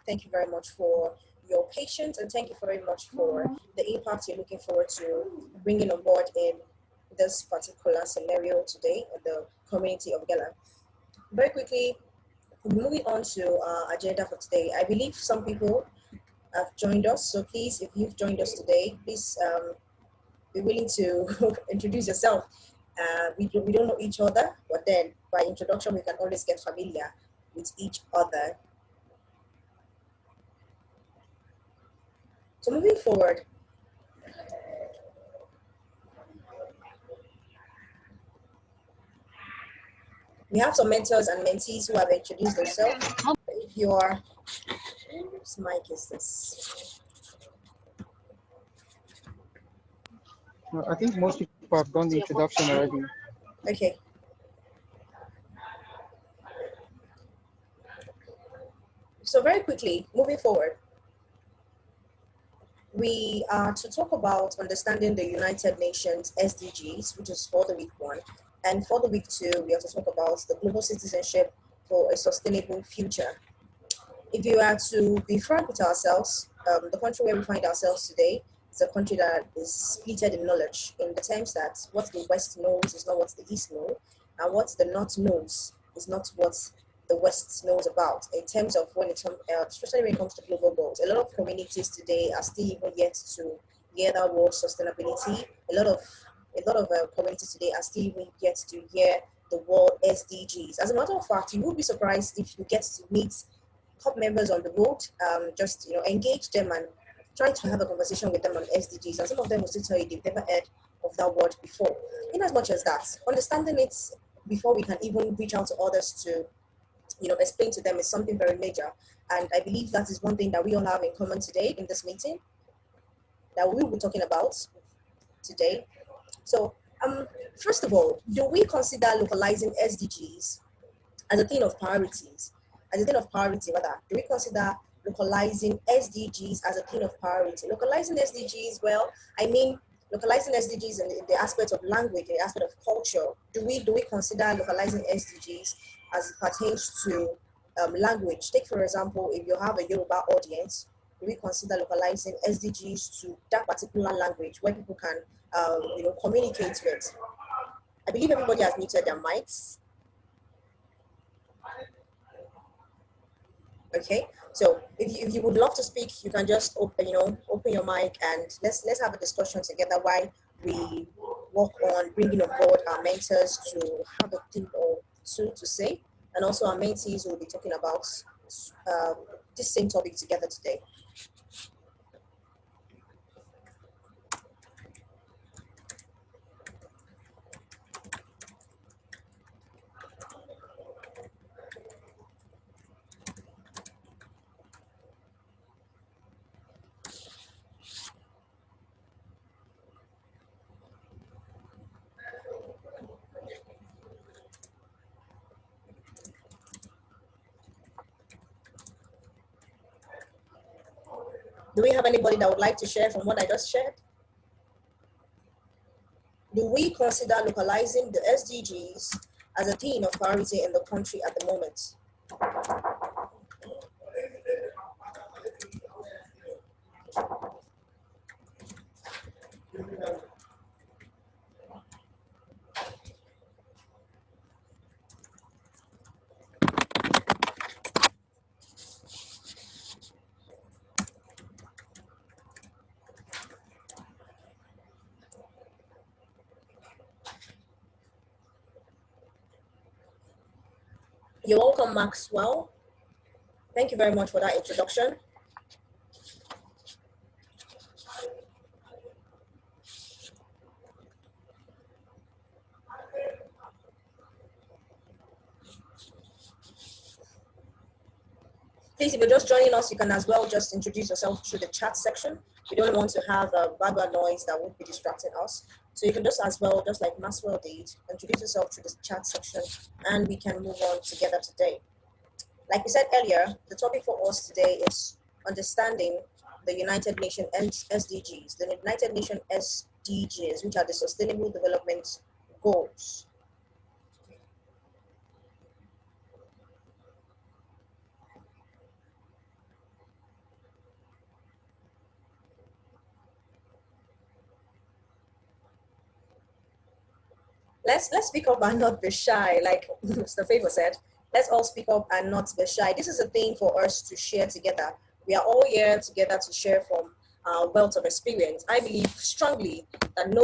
Thank you very much for your patience, and thank you very much for the impact you're looking forward to bringing on board in this particular scenario today in the community of GELA. Very quickly, moving on to our agenda for today. I believe some people have joined us, so please, if you've joined us today, please be willing to introduce yourself. We don't know each other, but then by introduction, we can always get familiar with each other. So moving forward, we have some mentors and mentees who have introduced themselves. If your mic is this. I think most people have done the introduction already. Okay. So very quickly, moving forward, we are to talk about understanding the United Nations SDGs, which is for the week 1. And for the week 2, we have to talk about the global citizenship for a sustainable future. If you are to be frank with ourselves, the country where we find ourselves today is a country that is splitted in knowledge, in the terms that what the West knows is not what the East knows, and what the North knows is not what the West knows about, in terms of when it comes, especially when it comes to global goals. A lot of communities today are still even yet to hear that word sustainability. A lot of communities today are still even yet to hear the word SDGs. As a matter of fact, you will be surprised if you get to meet top members on the road, just engage them and try to have a conversation with them on SDGs. And some of them will still tell you they've never heard of that word before. In as much as that, understanding it before we can even reach out to others to explain to them is something very major. And I believe that is one thing that we all have in common today in this meeting that we will be talking about today. So, first of all, do we consider localizing SDGs as a thing of priorities? As a thing of priority, rather, do we consider localizing SDGs as a thing of priority? Localizing SDGs, well, I mean, localizing SDGs in the aspect of language, in the aspect of culture. Do we consider localizing SDGs as it pertains to language? Take, for example, if you have a Yoruba audience, do we consider localizing SDGs to that particular language where people can communicate with? I believe everybody has muted their mics. Okay, so if you would love to speak, you can just open your mic and let's have a discussion together while we work on bringing on board our mentors to have a thing or two to say, and also our mentees will be talking about this same topic together today. Do we have anybody that would like to share from what I just shared? Do we consider localizing the SDGs as a thing of priority in the country at the moment? You're welcome, Maxwell. Thank you very much for that introduction. Please, if you're just joining us, you can as well just introduce yourself through the chat section. We don't want to have a background noise that would be distracting us. So you can just as well, just like Maxwell did, introduce yourself through the chat section and we can move on together today. Like we said earlier, the topic for us today is understanding the United Nations SDGs, the United Nations SDGs, which are the Sustainable Development Goals. let's speak up and not be shy, like Mr. Favor said. Let's all speak up and not be shy. This is a thing for us to share together. We are all here together to share from our wealth of experience. I believe strongly that no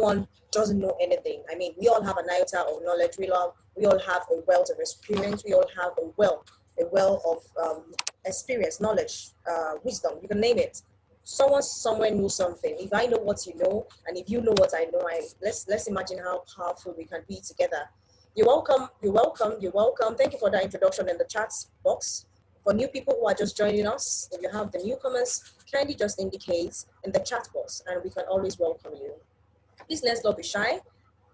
one doesn't know anything. I mean, we all have an iota of knowledge. We all have a wealth of experience. We all have a well of experience, knowledge, wisdom. You can name it. Someone somewhere knows something. If I know what you know, and if you know what I know, let's imagine how powerful we can be together. You're welcome. You're welcome. You're welcome. Thank you for that introduction in the chat box. For new people who are just joining us, if you have the newcomers, kindly just indicate in the chat box, and we can always welcome you. Please let's not be shy.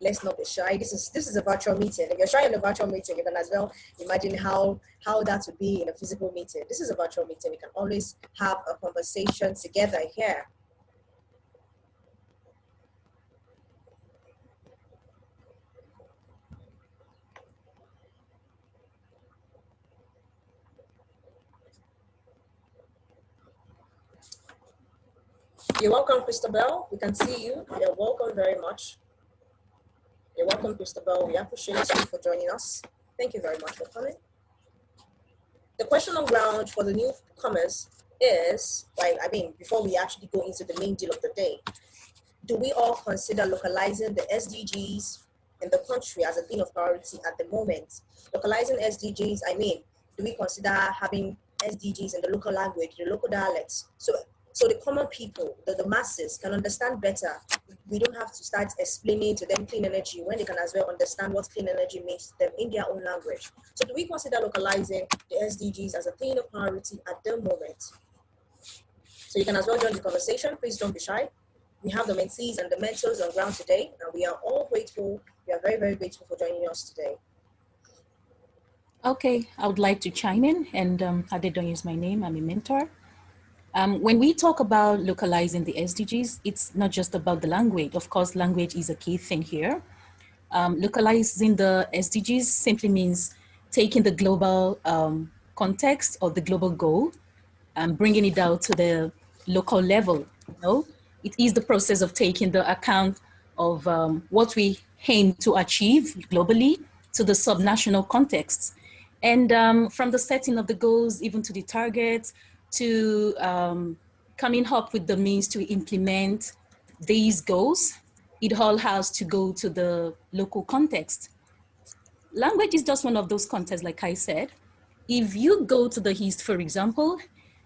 Let's not be shy. This is a virtual meeting. If you're shy in a virtual meeting, you can as well imagine how that would be in a physical meeting. This is a virtual meeting. We can always have a conversation together here. You're welcome, Christabel. We can see you. You're welcome very much. You're welcome, Christabel. We appreciate you for joining us. Thank you very much for coming. The question on ground for the newcomers is, before we actually go into the main deal of the day, do we all consider localizing the SDGs in the country as a thing of priority at the moment? Localizing SDGs, do we consider having SDGs in the local language, the local dialects? So the common people, the masses can understand better. We don't have to start explaining to them clean energy when they can as well understand what clean energy means to them in their own language. So do we consider localizing the SDGs as a thing of priority at the moment? So you can as well join the conversation. Please don't be shy. We have the mentees and the mentors on ground today, and we are all grateful. We are very, very grateful for joining us today. Okay, I would like to chime in, and Adedoyin is my name. I'm a mentor. When we talk about localizing the SDGs, it's not just about the language. Of course, language is a key thing here. Localizing the SDGs simply means taking the global context or the global goal and bringing it down to the local level. It is the process of taking the account of what we aim to achieve globally to the subnational context. And from the setting of the goals, even to the targets, to coming up with the means to implement these goals, it all has to go to the local context. Language is just one of those contexts, like I said. If you go to the East, for example,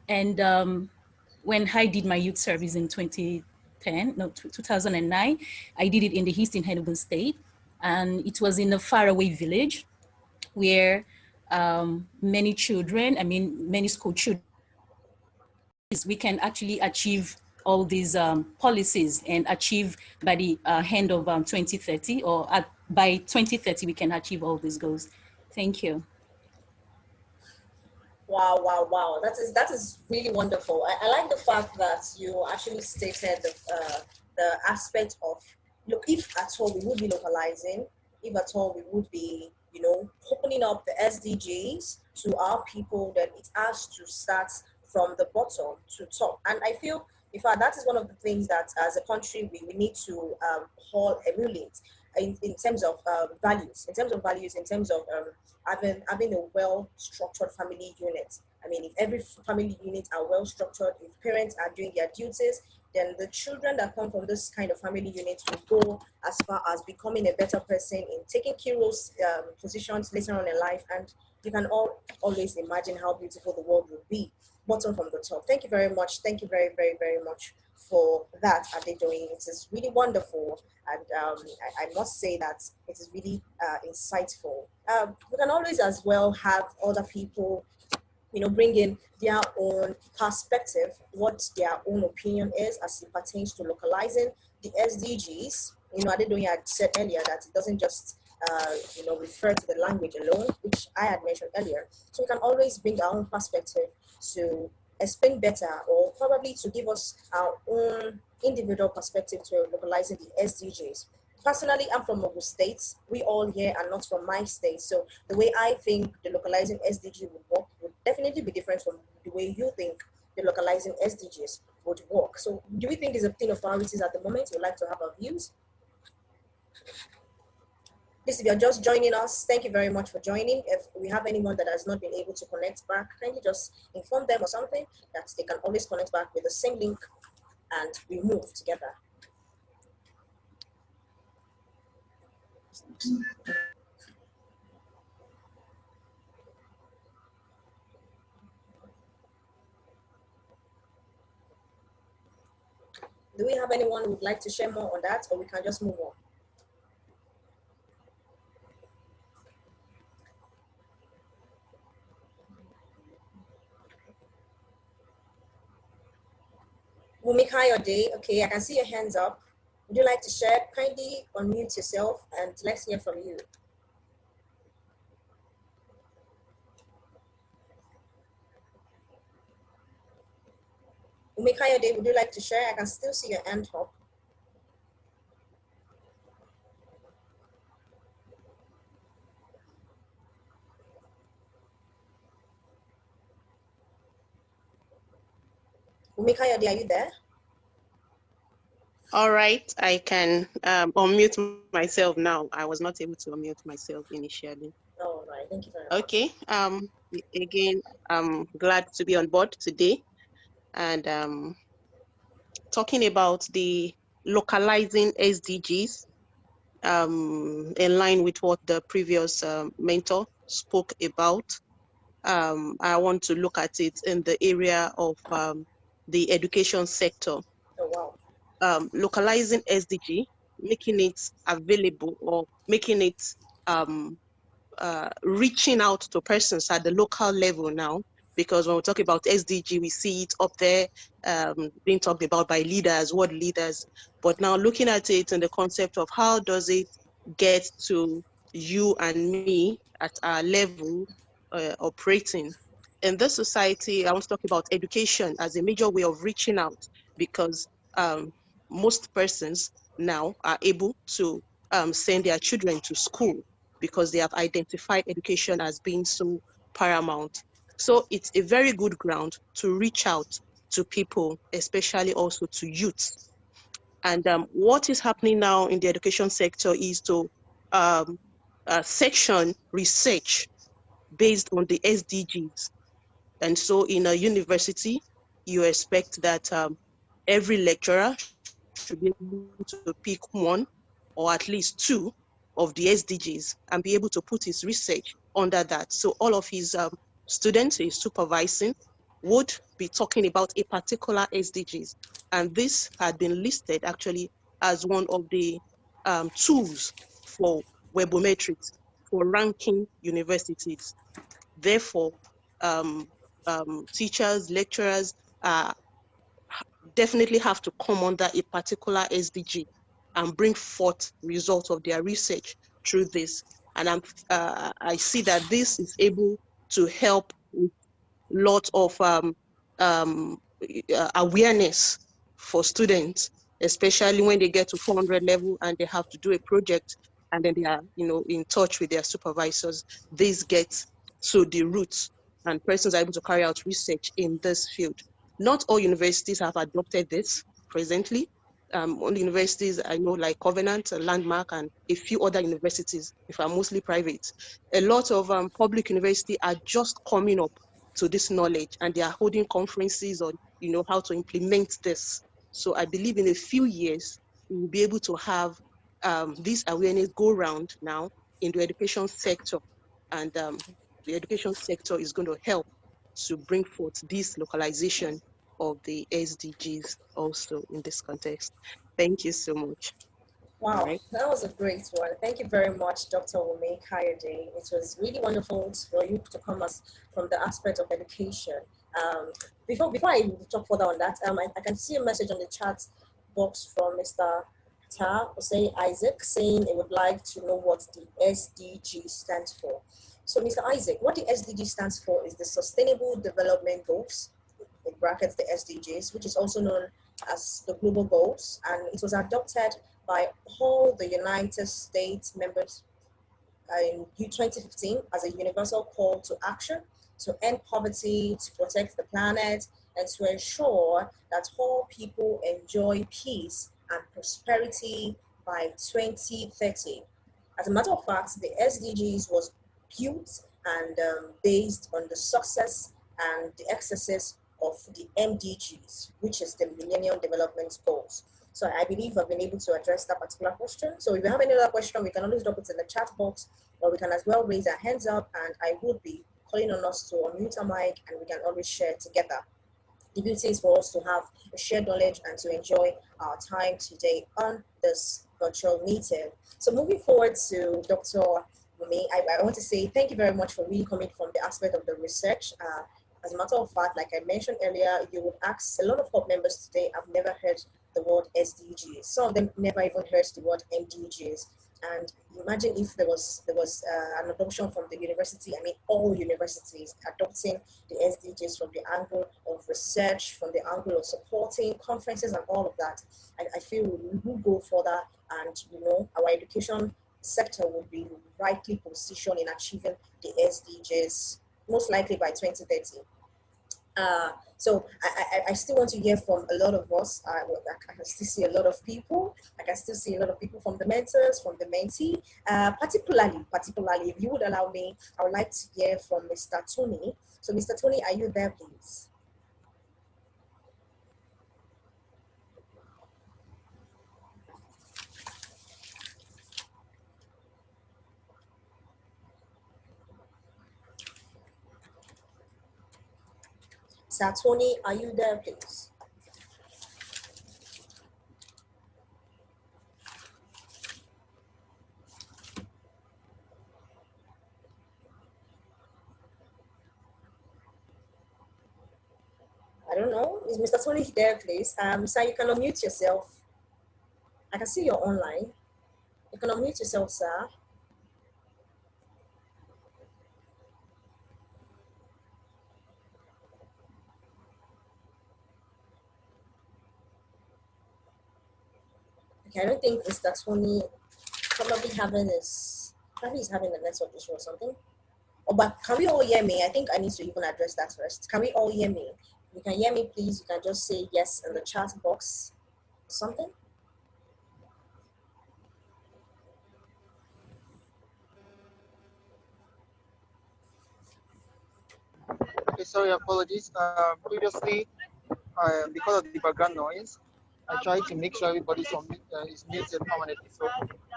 and when I did my youth service in 2009, I did it in the East in Enugu State, and it was in a faraway village where many children, many school children, we can actually achieve all these policies and achieve by the end of 2030, or by 2030, we can achieve all these goals. Thank you. Wow, wow, wow. That is really wonderful. I like the fact that you actually stated the aspect of, look, if at all we would be localizing, if at all we would be, opening up the SDGs to our people, then it has to start from the bottom to top. And I feel, in fact, that is one of the things that as a country we need to emulate in terms of values, in terms of having a well-structured family unit. If every family unit are well-structured, if parents are doing their duties, then the children that come from this kind of family unit will go as far as becoming a better person in taking key roles, positions later on in life. And you can always imagine how beautiful the world will be, bottom from the top. Thank you very much. Thank you very, very, very much for that, Adedoyin. It is really wonderful, and I must say that it is really insightful. We can always as well have other people, bring in their own perspective, what their own opinion is as it pertains to localizing the SDGs. Adedoyin had said earlier that it doesn't just refer to the language alone, which I had mentioned earlier. So we can always bring our own perspective to explain better, or probably to give us our own individual perspective to localizing the SDGs. Personally, I'm from Ogun State. We all here are not from my state. So the way I think the localizing SDG would work would definitely be different from the way you think the localizing SDGs would work. So do we think it's a thing of priorities at the moment? We'd like to have our views. Please, if you're just joining us, thank you very much for joining. If we have anyone that has not been able to connect back, kindly just inform them or something that they can always connect back with the same link and we move together. Do we have anyone who would like to share more on that, or we can just move on? Mumika Day, okay, I can see your hands up. Would you like to share? Kindly unmute yourself and let's hear from you. Mumika Day, would you like to share? I can still see your hand up. Mumika Day, are you there? All right, I can unmute myself now. I was not able to unmute myself initially. All right, thank you very much. Okay, again, I'm glad to be on board today and talking about the localizing SDGs in line with what the previous mentor spoke about. I want to look at it in the area of the education sector. Oh, wow. Localizing SDG, making it available or making it reaching out to persons at the local level now, because when we talk about SDG, we see it up there being talked about by leaders, world leaders, but now looking at it in the concept of how does it get to you and me at our level operating. In this society, I want to talk about education as a major way of reaching out, because most persons now are able to send their children to school because they have identified education as being so paramount. So it's a very good ground to reach out to people, especially also to youth. And what is happening now in the education sector is to section research based on the SDGs. And so in a university, you expect that every lecturer should be able to pick one or at least two of the SDGs and be able to put his research under that. So all of his students he's supervising would be talking about a particular SDGs. And this had been listed actually as one of the tools for webometrics for ranking universities. Therefore, um, teachers, lecturers definitely have to come under a particular SDG and bring forth results of their research through this. And I see that this is able to help with lot of awareness for students, especially when they get to 400 level and they have to do a project and then they are, in touch with their supervisors. This gets to the roots and persons are able to carry out research in this field. Not all universities have adopted this presently. Only universities I know like Covenant, Landmark, and a few other universities, if are mostly private. A lot of public universities are just coming up to this knowledge and they are holding conferences on, how to implement this. So I believe in a few years, we will be able to have this awareness go round now in the education sector. And the education sector is going to help to bring forth this localization of the SDGs also in this context. Thank you so much. Wow, Right. that was a great one. Thank you very much, Dr. Wumi Kayode. It was really wonderful for you to come us from the aspect of education. Before I talk further on that, I can see a message on the chat box from Mr. Isaac saying he would like to know what the SDG stands for. So, Mr. Isaac, what the SDG stands for is the Sustainable Development Goals, in brackets the SDGs, which is also known as the Global Goals, and it was adopted by all the United States members in 2015 as a universal call to action to end poverty, to protect the planet, and to ensure that all people enjoy peace and prosperity by 2030. As a matter of fact, the SDGs was built and based on the success and the excesses of the MDGs, which is the Millennium Development Goals. So I believe I've been able to address that particular question. So if you have any other question, we can always drop it in the chat box, or we can as well raise our hands up, and I would be calling on us to unmute our mic, and we can always share together. The beauty is for us to have a shared knowledge and to enjoy our time today on this virtual meeting. So moving forward to Dr. Mumi, I want to say thank you very much for really coming from the aspect of the research. As a matter of fact, like I mentioned earlier, you would ask a lot of hub members today, I've never heard the word SDGs. Some of them never even heard the word MDGs. And imagine if there was an adoption from the university, I mean all universities adopting the SDGs from the angle of research, from the angle of supporting conferences and all of that. I feel we will go further, and our education sector will be rightly positioned in achieving the SDGs, most likely by 2030. So I still want to hear from a lot of us. I can still see a lot of people. I can still see a lot of people from the mentors, from the mentee. Particularly, if you would allow me, I would like to hear from Mr. Tony. So, Mr. Tony, are you there, please? Sir Tony, are you there, please? I don't know. Is Mr. Tony there, please? Sir, you can unmute yourself. I can see you're online. You can unmute yourself, sir. Okay, I don't think Mr. Tony probably he's having a network issue or something. Oh, but can we all hear me? I think I need to even address that first. Can we all hear me? If you can hear me, please, you can just say yes in the chat box. Something. Okay, sorry, apologies. Previously, because of the background noise, I tried to make sure everybody is muted permanently. So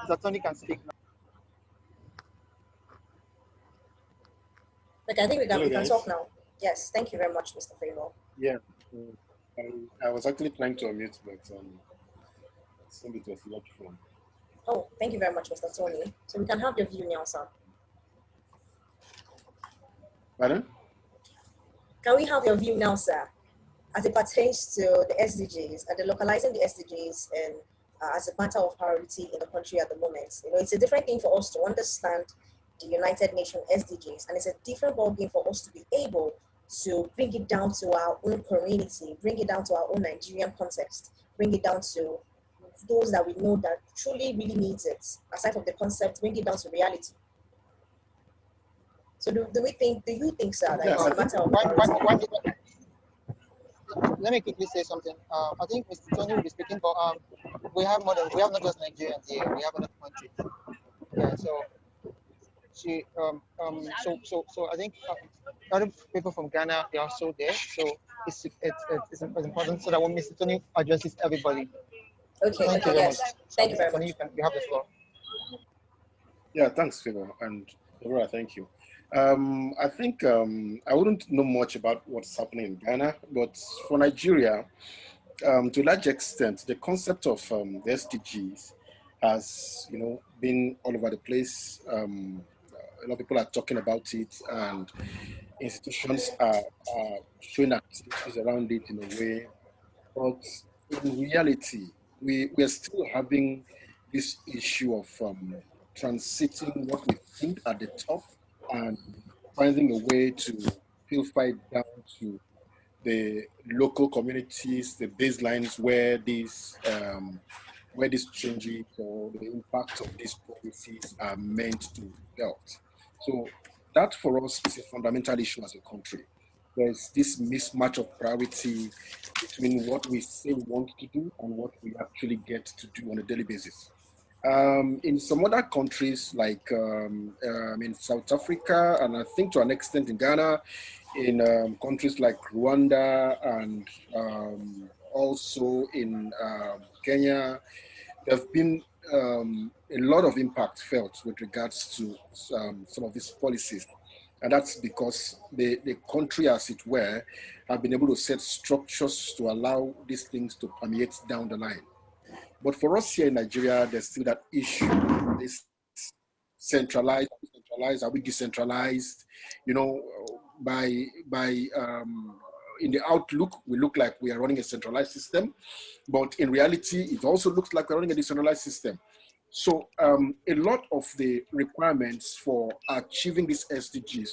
Mr. Tony can speak now. Okay, I think we can guys. talk now. Yes, thank you very much, Mr. Favor. Yeah, I was actually trying to unmute, but somebody was locked from. Oh, thank you very much, Mr. Tony. So we can have your view now, sir. Pardon? Can we have your view now, sir, as it pertains to the SDGs and the localizing the SDGs and as a matter of priority in the country at the moment? It's a different thing for us to understand the United Nations SDGs, and it's a different ballgame for us to be able to bring it down to our own community, bring it down to our own Nigerian context, bring it down to those that we know that truly really needs it, aside from the concept, bring it down to reality. So do you think, sir, that it's a matter of priority? Let me quickly say something. I think Mr. Tony will be speaking, but we have not just Nigerians here. We have other countries. Yeah, so so I think other people from Ghana, they are also there. So it's important so that when Mr. Tony addresses everybody. Okay. Thank you very much. Thank you very Tony, much. you have the floor. Yeah, thanks, Favor, and Laura, thank you. I think I wouldn't know much about what's happening in Ghana, but for Nigeria, to a large extent, the concept of the SDGs has, been all over the place. A lot of people are talking about it, and institutions are showing activities around it in a way. But in reality, we are still having this issue of transiting what we think at the top and finding a way to filter it down to the local communities, the baselines where these changes or the impact of these policies are meant to be felt. So that for us is a fundamental issue as a country. There's this mismatch of priority between what we say we want to do and what we actually get to do on a daily basis. In some other countries, like in South Africa, and I think to an extent in Ghana, in countries like Rwanda, and also in Kenya, there have been a lot of impact felt with regards to some of these policies. And that's because the country, as it were, have been able to set structures to allow these things to permeate down the line. But for us here in Nigeria, there's still that issue. This centralized, are we decentralized? You know, by in the outlook, we look like we are running a centralized system, but in reality, it also looks like we're running a decentralized system. So a lot of the requirements for achieving these SDGs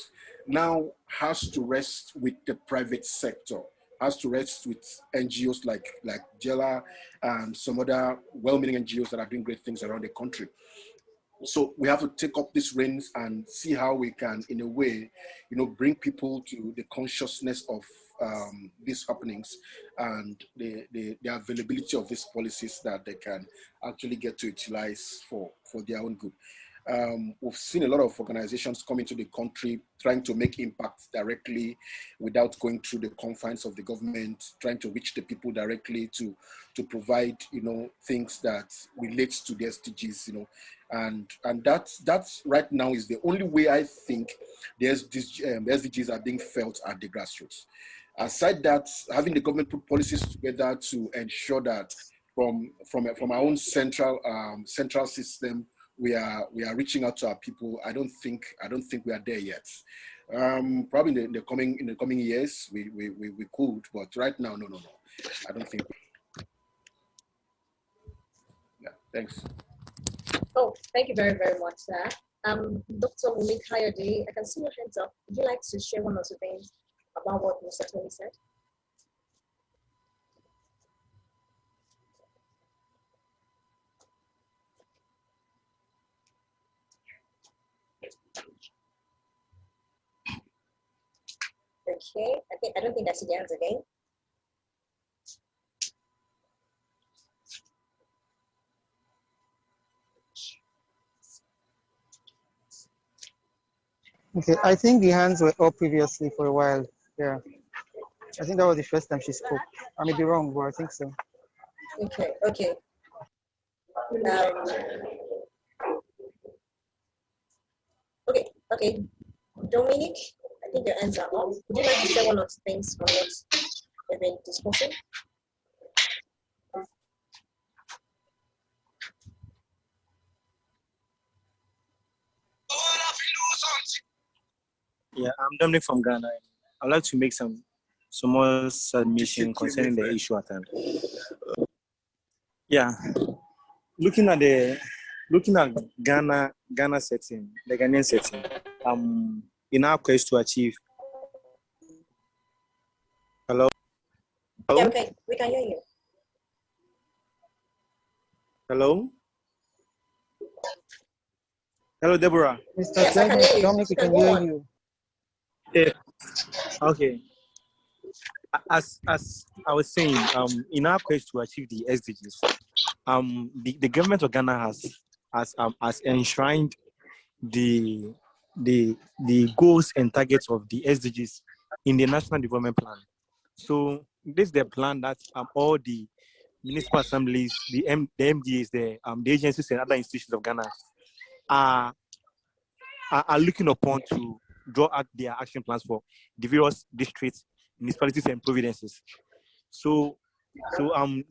now has to rest with the private sector, has to rest with NGOs like GELA and some other well-meaning NGOs that are doing great things around the country. So we have to take up these reins and see how we can, in a way, you know, bring people to the consciousness of these happenings and the availability of these policies that they can actually get to utilize for their own good. We've seen a lot of organizations come into the country trying to make impact directly without going through the confines of the government, trying to reach the people directly to provide, you know, things that relate to the SDGs, you know, and that's right now is the only way I think the SDGs are being felt at the grassroots. Aside that, having the government put policies together to ensure that from our own central system, we are reaching out to our people. I don't think we are there yet. Probably in the coming years we could, but right now no. I don't think. Yeah, thanks. Oh, thank you very, very much, sir. Dr. Wumi Kayode, I can see your hands up. Would you like to share one or two things about what Mr. Tony said? Okay, I don't think I see the hands again. Okay, I think the hands were up previously for a while. Yeah, I think that was the first time she spoke. I may be wrong, but I think so. Okay. Okay. Dominic, I think your hands are up. Would you like to share one or two things on what we've been discussing? Yeah, I'm Dominic from Ghana. I'd like to make some more submission concerning the issue at hand. Yeah, looking at Ghana setting, the Ghanaian setting, in our quest to achieve. Hello. Yeah, okay, we can hear you. Hello. Hello, Deborah. Mr. Yes, I can hear you. Dominic, we can hear you. Yeah. Okay. As I was saying, in our quest to achieve the SDGs, the government of Ghana has enshrined the goals and targets of the SDGs in the National Development Plan. So this is the plan that all the municipal assemblies, the MDAs, the agencies and other institutions of Ghana are looking upon to draw out their action plans for the various districts, municipalities, and provinces. So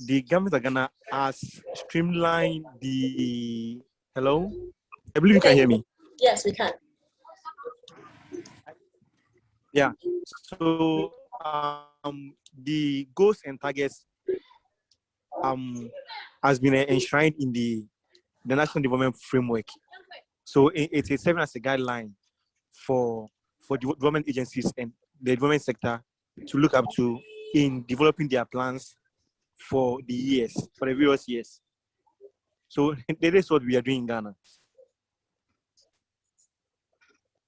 the government of Ghana has streamlined the. Hello, I believe you can hear me. Yes, we can. Yeah. So the goals and targets has been enshrined in the National Development Framework. So it is serving as a guideline for the development agencies and the development sector to look up to in developing their plans for the various years. So that is what we are doing in Ghana.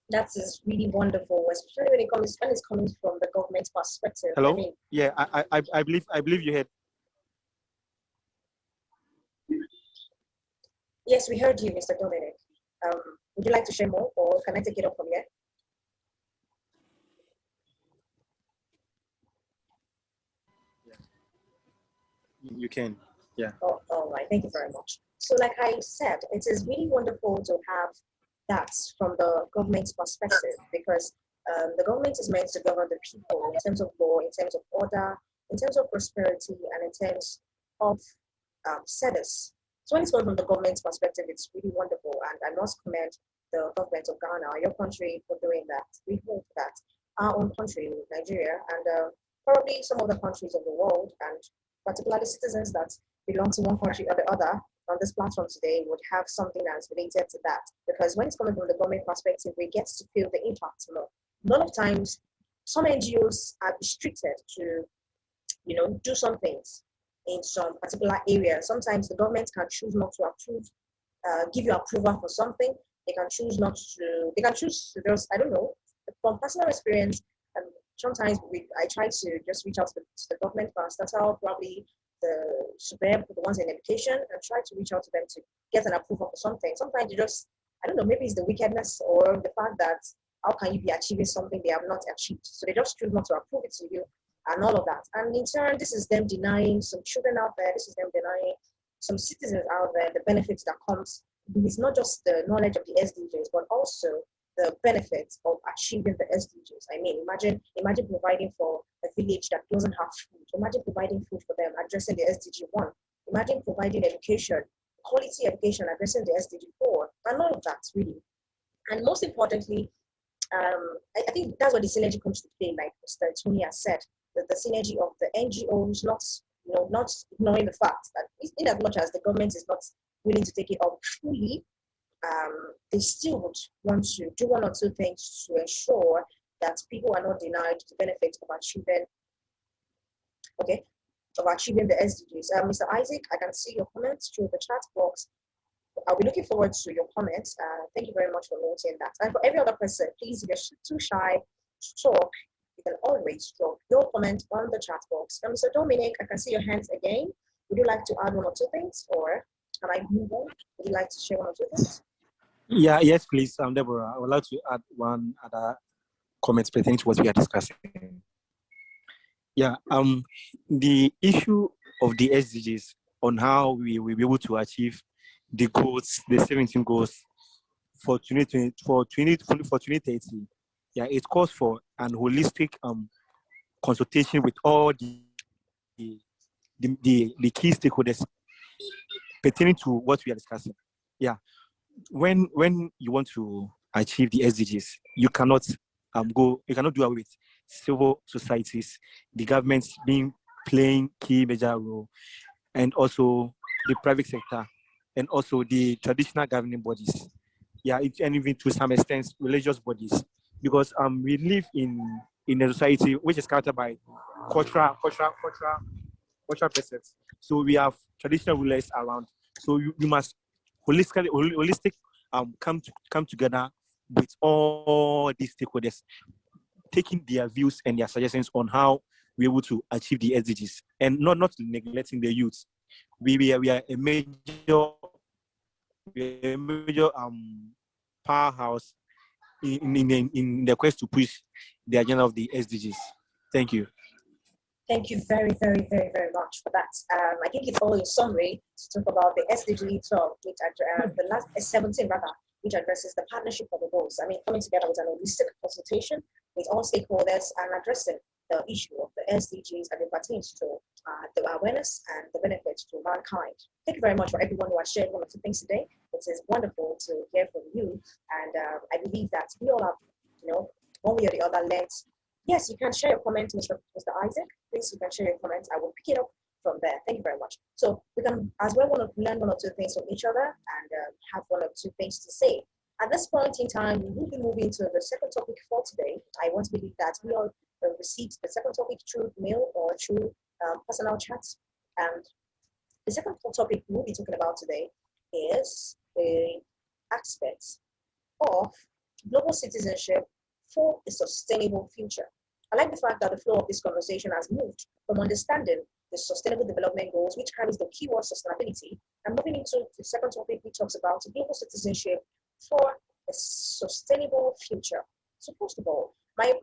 That is really wonderful, especially when it's coming from the government's perspective. Hello? I mean, yeah, I believe you had. Yes, we heard you, Mr. Dominic. Would you like to share more, or can I take it up from here? You can. Yeah. Oh, all right, thank you very much. So, like I said, it is really wonderful to have that from the government's perspective, because the government is meant to govern the people in terms of law, in terms of order, in terms of prosperity, and in terms of service. So when it's coming from the government's perspective, it's really wonderful, and I must commend the government of Ghana, your country, for doing that. We hope that our own country, Nigeria, and probably some other countries of the world, and particularly citizens that belong to one country or the other on this platform today, would have something that's related to that. Because when it's coming from the government perspective, we get to feel the impact more. A lot of times, some NGOs are restricted to, do some things in some particular areas. Sometimes the government can choose not to approve, give you approval for something. They can choose not to. They can choose to just, I don't know. From personal experience, um, sometimes I try to just reach out to the government first. That's how probably the superb, the ones in education, and try to reach out to them to get an approval for something. Sometimes you just, I don't know, maybe it's the wickedness or the fact that how can you be achieving something they have not achieved? So they just choose not to approve it to you and all of that. And in turn, this is them denying some children out there, this is them denying some citizens out there the benefits that comes. It's not just the knowledge of the SDGs, but also the benefits of achieving the SDGs. I mean, imagine providing for a village that doesn't have food. Imagine providing food for them, addressing the SDG 1. Imagine providing education, quality education, addressing the SDG 4, and all of that, really. And most importantly, I think that's where the synergy comes to play, like Mr. Tony has said, that the synergy of the NGOs, not ignoring the fact that in as much as the government is not willing to take it up fully, they still would want to do one or two things to ensure that people are not denied the benefits of achieving, the SDGs. Mr. Isaac, I can see your comments through the chat box. I'll be looking forward to your comments. Thank you very much for noting that. And for every other person, please, if you're too shy to talk, you can always drop your comment on the chat box. Mr. Dominic, I can see your hands again. Would you like to add one or two things, or can I move on? Would you like to share one or two things? Yeah, yes, please, Deborah. I would like to add one other comment pertaining to what we are discussing. Yeah, the issue of the SDGs on how we will be able to achieve the goals, the 17 goals for 2020, for 2030. Yeah, it calls for an holistic consultation with all the key stakeholders pertaining to what we are discussing. Yeah, when you want to achieve the SDGs, you cannot do away with civil societies, the governments playing key major role, and also the private sector, and also the traditional governing bodies. Yeah, and even to some extent religious bodies, because we live in a society which is characterized by cultural precepts. So we have traditional rulers around. So you must holistic come together with all these stakeholders, taking their views and their suggestions on how we're able to achieve the SDGs, and not neglecting the youth. We are a major powerhouse in the quest to push the agenda of the SDGs. Thank you. Thank you very, very, very, very much for that. I think it's all in summary to talk about the SDG 12, which the last 17 rather, which addresses the partnership of the goals. I mean, coming together with an holistic consultation with all stakeholders and addressing the issue of the SDGs as it pertains to the awareness and the benefits to mankind. Thank you very much for everyone who has shared one or two things today. It is wonderful to hear from you, and I believe that we all have, one way or the other, learned. Yes, you can share your comments, Mr. Isaac. Please, you can share your comments. I will pick it up from there. Thank you very much. So we can as well want to learn one or two things from each other and have one or two things to say. At this point in time, we will be moving to the second topic for today. I want to believe that we all received the second topic through mail or through personal chats. And the second topic we'll be talking about today is the aspects of global citizenship for a sustainable future. I like the fact that the flow of this conversation has moved from understanding the Sustainable Development Goals, which carries the keyword sustainability. And moving into the second topic, which talks about global citizenship for a sustainable future. So first of all, my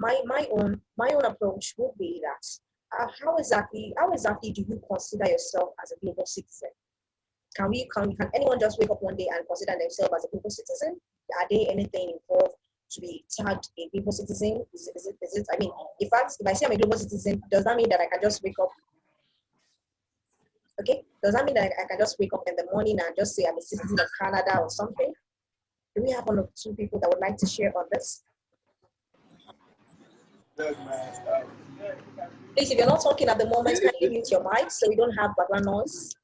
own approach would be that how exactly do you consider yourself as a global citizen? Can anyone just wake up one day and consider themselves as a global citizen? Are there anything involved to be tagged a global citizen? Is it? I mean, if I say I'm a global citizen, does that mean that I can just wake up? Okay, does that mean that I can just wake up in the morning and just say I'm a citizen of Canada or something? Do we have one or two people that would like to share on this? Please, if you're not talking at the moment, kindly mute your mic so we don't have background noise.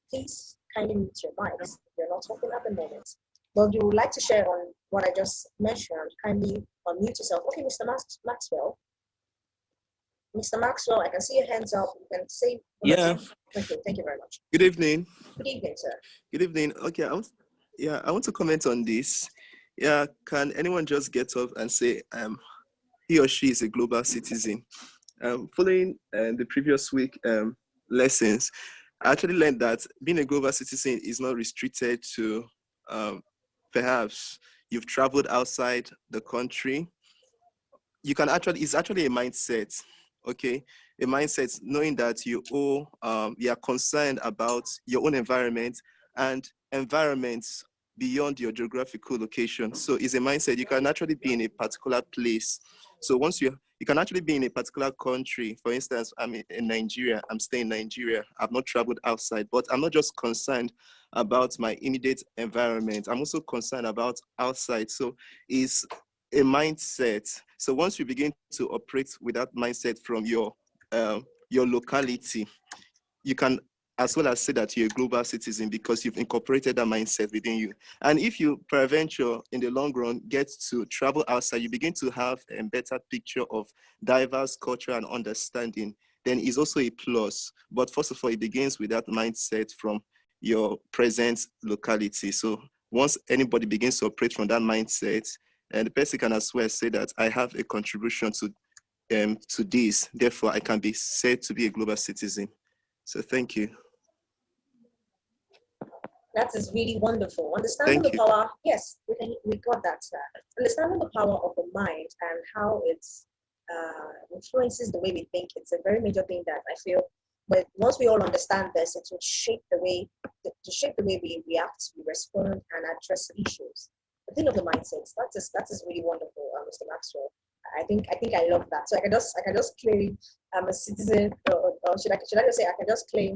Please kindly mute your mics if you're not talking at the moment. But if you would like to share on what I just mentioned, kindly unmute yourself. Okay, Mr. Maxwell. Mr. Maxwell, I can see your hands up. You can say. Yeah. Okay, thank you very much. Good evening. Good evening, sir. Good evening. Okay, I want to comment on this. Yeah, can anyone just get up and say he or she is a global citizen? Following the previous week lessons, I actually learned that being a global citizen is not restricted to perhaps you've traveled outside the country. You can it's actually a mindset, okay? A mindset knowing that you are concerned about your own environment and environments beyond your geographical location. So it's a mindset. You can actually be in a particular place. So once you can actually be in a particular country. For instance, I'm in Nigeria. I'm staying in Nigeria. I've not traveled outside, but I'm not just concerned about my immediate environment. I'm also concerned about outside. So it's a mindset. So once you begin to operate with that mindset from your locality, you can as well as say that you're a global citizen because you've incorporated that mindset within you. And if you peradventure in the long run get to travel outside, you begin to have a better picture of diverse culture and understanding, then it's also a plus. But first of all, it begins with that mindset from your present locality. So once anybody begins to operate from that mindset, and the person can as well say that I have a contribution to this, therefore I can be said to be a global citizen. So thank you. That is really wonderful. Understanding the power, yes, we got that. Understanding the power of the mind and how it influences the way we think, it's a very major thing that I feel. But once we all understand this, it will shape the way we react, we respond, and address issues. The thing of the mindset, that is really wonderful, Mr. Maxwell. I think I love that. So I can just claim I'm a citizen, or should I just say I can just claim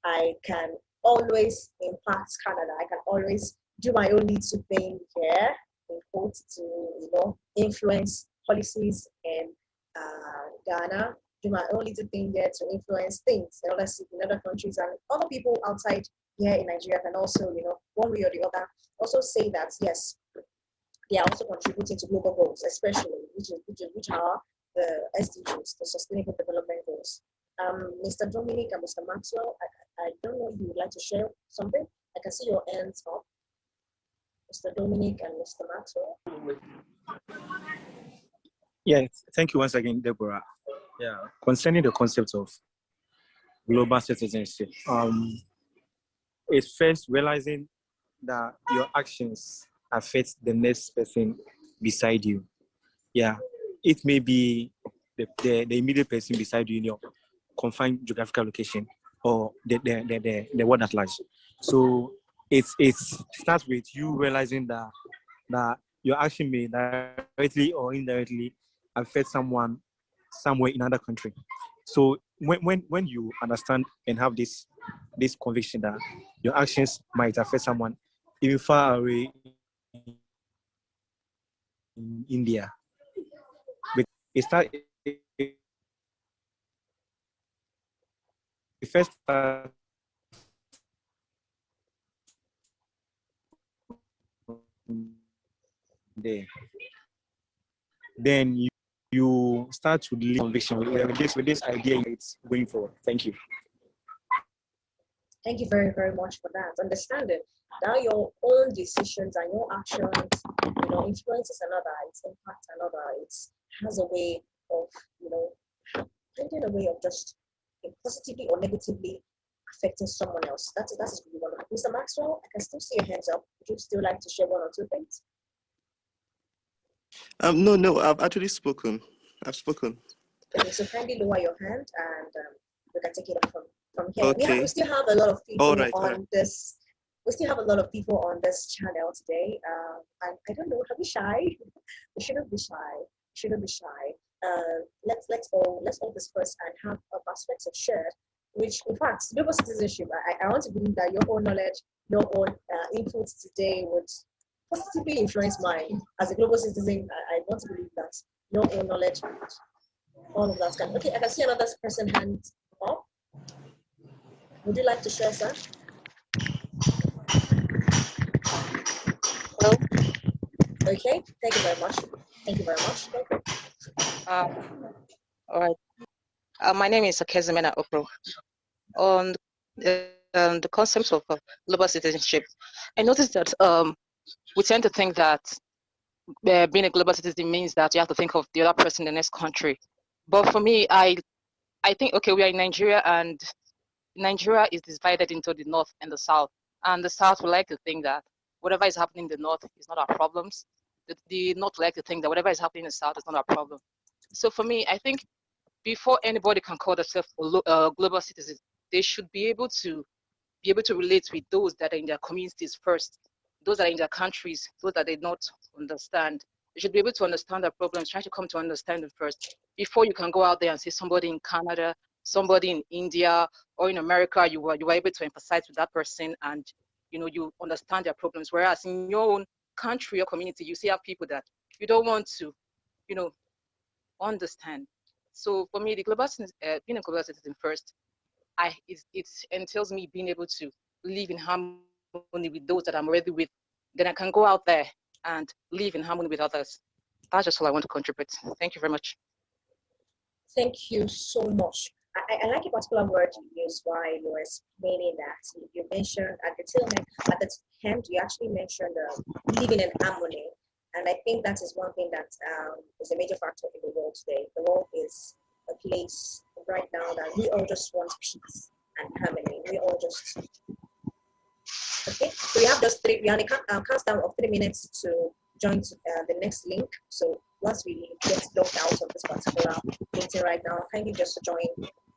I can always impact Canada. I can always do my own little thing here, in quotes, to influence policies in Ghana. Do my own little thing there to influence things in other countries, and other people outside here in Nigeria can also, one way or the other, also say that yes, they are also contributing to global goals, especially which are the SDGs, the Sustainable Development Goals. Mr. Dominic and Mr. Maxwell, I don't know if you would like to share something. I can see your hands up, Mr. Dominic and Mr. Maxwell. Yeah, thank you once again, Deborah. Yeah, concerning the concept of global citizenship, it's first realizing that your actions affect the next person beside you. Yeah, it may be the immediate person beside you in your confined geographical location or the world at large. So it starts with you realizing that your action may directly or indirectly affect someone somewhere in another country. So when you understand and have this conviction that your actions might affect someone even far away in India, it first starts there. Then you start to live conviction with this idea it's going forward. Thank you. Thank you very, very much for that. Understanding that your own decisions and your actions, influences another, it impacts another. It has a way of, finding a way of just positively or negatively affecting someone else. That is really wonderful. Mr. Maxwell, I can still see your hands up. Would you still like to share one or two things? No, I've actually spoken. I've spoken. Okay, so kindly lower your hand and we can take it up from here. Okay. We still have a lot of people All right. this. We still have a lot of people on this channel today. And I don't know, are we shy? We shouldn't be shy. Let's all discuss and have a perspective shared. Which, in fact, global citizenship. I want to believe that your own knowledge, your own inputs today would positively influence mine. As a global citizen, I want to believe that your own knowledge and all of that. Okay, I can see another person hand up. Would you like to share, sir? Hello. Okay, thank you very much. All right. My name is Kezimena Okro. On the concept of global citizenship, I noticed that we tend to think that being a global citizen means that you have to think of the other person in the next country. But for me, I think, okay, we are in Nigeria, and Nigeria is divided into the north and the south. And the south would like to think that whatever is happening in the north is not our problems. The north would like to think that whatever is happening in the south is not our problem. So for me, I think before anybody can call themselves a global citizen, they should be able to relate with those that are in their communities first, those that are in their countries, those that they not understand. They should be able to understand their problems, try to come to understand them first, before you can go out there and see somebody in Canada, somebody in India, or in America, you were able to empathize with that person, and you understand their problems. Whereas in your own country or community, you see have people that you don't want to, understand. So for me, the being a global citizen first, it entails me being able to live in harmony with those that I'm already with. Then I can go out there and live in harmony with others. That's just all I want to contribute. Thank you very much. Thank you so much. I like a particular word you used while you were explaining that. You mentioned at the end, you actually mentioned living in harmony. And I think that is one thing that is a major factor in the world today. The world is a place right now that we all just want peace and harmony. We all just, okay? So we have a countdown of 3 minutes to join the next link. So once we get logged out of this particular meeting right now, kindly just join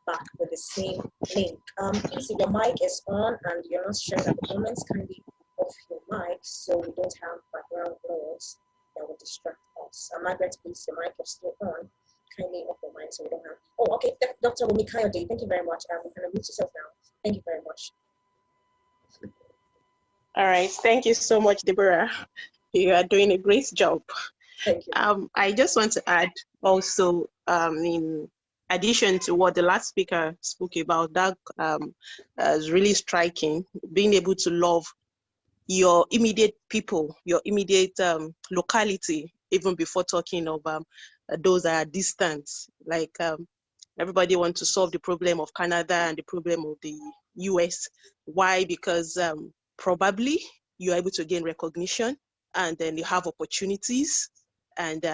back with the same link. Please, if your mic is on and you're not sharing at the moment, kindly off your mic so we don't have background noise that will distract us. Margaret, please, your mic is still on. Kindly off your mic so we don't have. Oh, okay, Dr. Wumi Kayode, thank you very much. You can unmute yourself now. Thank you very much. All right, thank you so much, Deborah. You are doing a great job. Thank you. I just want to add also, in addition to what the last speaker spoke about, that is really striking, being able to love your immediate people, your immediate locality, even before talking of those that are distant. Like everybody wants to solve the problem of Canada and the problem of the US. Why? Because probably you're able to gain recognition, and then you have opportunities, and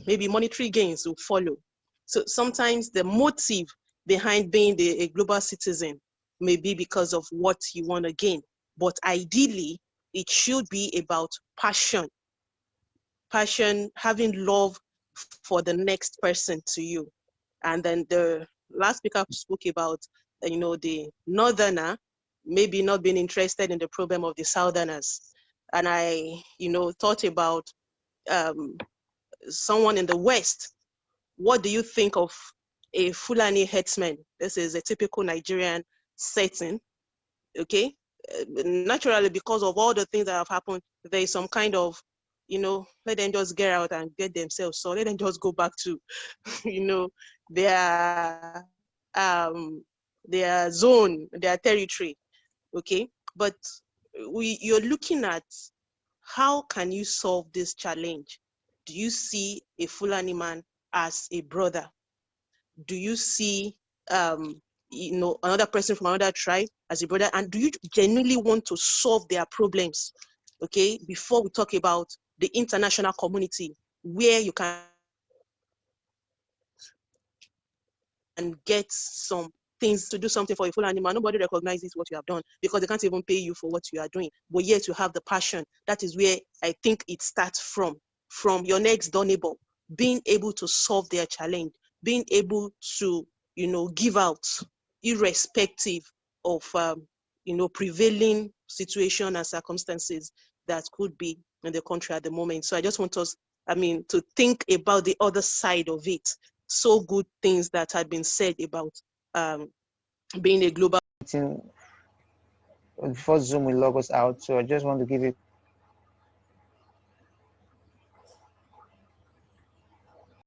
maybe monetary gains will follow. So sometimes the motive behind being a global citizen may be because of what you want to gain, but ideally it should be about passion, having love for the next person to you. And then the last speaker spoke about, the northerner maybe not being interested in the problem of the southerners. And I, thought about someone in the West. What do you think of a Fulani herdsman? This is a typical Nigerian setting, okay? Naturally, because of all the things that have happened, there is some kind of, let them just get out and get themselves. So let them just go back to, their zone, their territory, okay? But you're looking at how can you solve this challenge? Do you see a Fulani man as a brother? Do you see another person from another tribe as a brother? And do you genuinely want to solve their problems? Okay, before we talk about the international community, where you can get some things, to do something for a full animal, nobody recognizes what you have done because they can't even pay you for what you are doing. But yet you have the passion. That is where I think it starts from your next door neighbor, being able to solve their challenge, being able to, you know, give out irrespective of, you know, prevailing situation and circumstances that could be in the country at the moment. So I just want us, I mean, to think about the other side of it. So good things that had been said about being a global. Before Zoom will log us out, so I just want to give a